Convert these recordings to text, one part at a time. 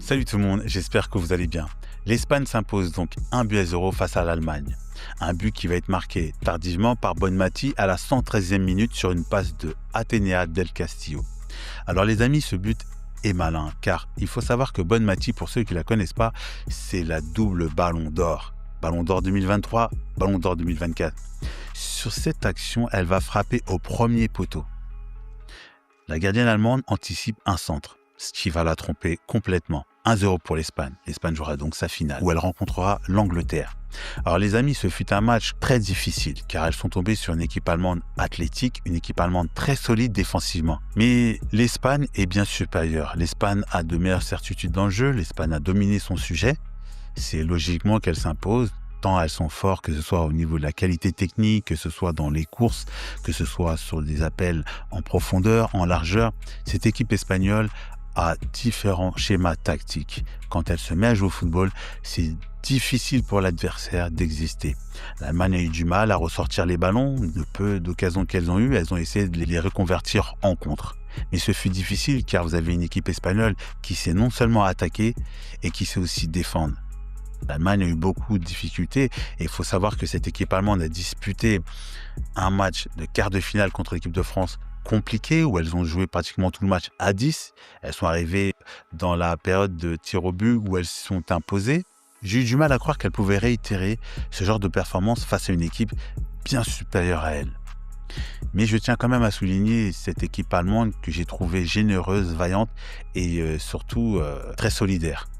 Salut tout le monde, j'espère que vous allez bien. L'Espagne s'impose donc 1-0 face à l'Allemagne. Un but qui va être marqué tardivement par Bonmati à la 113e minute sur une passe de Atenea del Castillo. Alors les amis, ce but est malin car il faut savoir que Bonmati, pour ceux qui ne la connaissent pas, c'est la double Ballon d'Or. Ballon d'Or 2023, Ballon d'Or 2024. Sur cette action, elle va frapper au premier poteau. La gardienne allemande anticipe un centre, ce qui va la tromper complètement. 1-0 pour l'Espagne. L'Espagne jouera donc sa finale, où elle rencontrera l'Angleterre. Alors les amis, ce fut un match très difficile, car elles sont tombées sur une équipe allemande athlétique, une équipe allemande très solide défensivement. Mais l'Espagne est bien supérieure. L'Espagne a de meilleures certitudes dans le jeu, l'Espagne a dominé son sujet. C'est logiquement qu'elle s'impose, tant elles sont fortes, que ce soit au niveau de la qualité technique, que ce soit dans les courses, que ce soit sur des appels en profondeur, en largeur. Cette équipe espagnole a différents schémas tactiques. Quand elle se met à jouer au football, c'est difficile pour l'adversaire d'exister. L'Allemagne a eu du mal à ressortir les ballons. De peu d'occasions qu'elles ont eues, elles ont essayé de les reconvertir en contre. Mais ce fut difficile car vous avez une équipe espagnole qui sait non seulement attaquer et qui sait aussi défendre. L'Allemagne a eu beaucoup de difficultés et il faut savoir que cette équipe allemande a disputé un match de quart de finale contre l'équipe de France compliqué où elles ont joué pratiquement tout le match à 10. Elles sont arrivées dans la période de tir au but où elles se sont imposées. J'ai eu du mal à croire qu'elles pouvaient réitérer ce genre de performance face à une équipe bien supérieure à elles. Mais je tiens quand même à souligner cette équipe allemande que j'ai trouvée généreuse, vaillante et surtout très solidaire.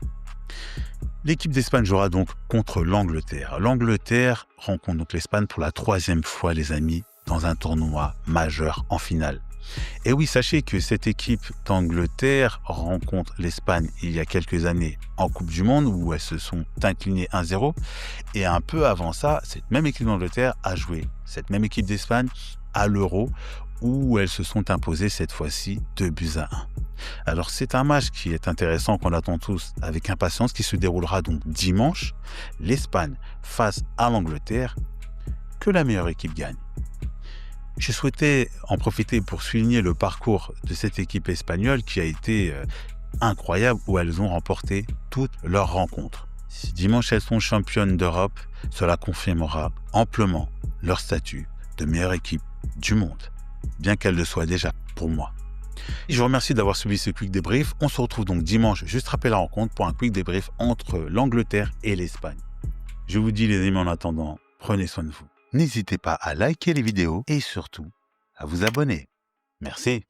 L'équipe d'Espagne jouera donc contre l'Angleterre. L'Angleterre rencontre donc l'Espagne pour la 3e fois, les amis, dans un tournoi majeur en finale. Et oui, sachez que cette équipe d'Angleterre rencontre l'Espagne il y a quelques années en Coupe du Monde où elles se sont inclinées 1-0. Et un peu avant ça, cette même équipe d'Angleterre a joué cette même équipe d'Espagne à l'Euro où elles se sont imposées cette fois-ci 2-1. Alors c'est un match qui est intéressant, qu'on attend tous avec impatience, qui se déroulera donc dimanche. L'Espagne face à l'Angleterre, que la meilleure équipe gagne. Je souhaitais en profiter pour souligner le parcours de cette équipe espagnole qui a été incroyable, où elles ont remporté toutes leurs rencontres. Si dimanche elles sont championnes d'Europe, cela confirmera amplement leur statut de meilleure équipe du monde, bien qu'elle le soit déjà pour moi. Je vous remercie d'avoir suivi ce quick débrief. On se retrouve donc dimanche, juste après la rencontre, pour un quick débrief entre l'Angleterre et l'Espagne. Je vous dis les amis, en attendant, prenez soin de vous. N'hésitez pas à liker les vidéos et surtout à vous abonner. Merci.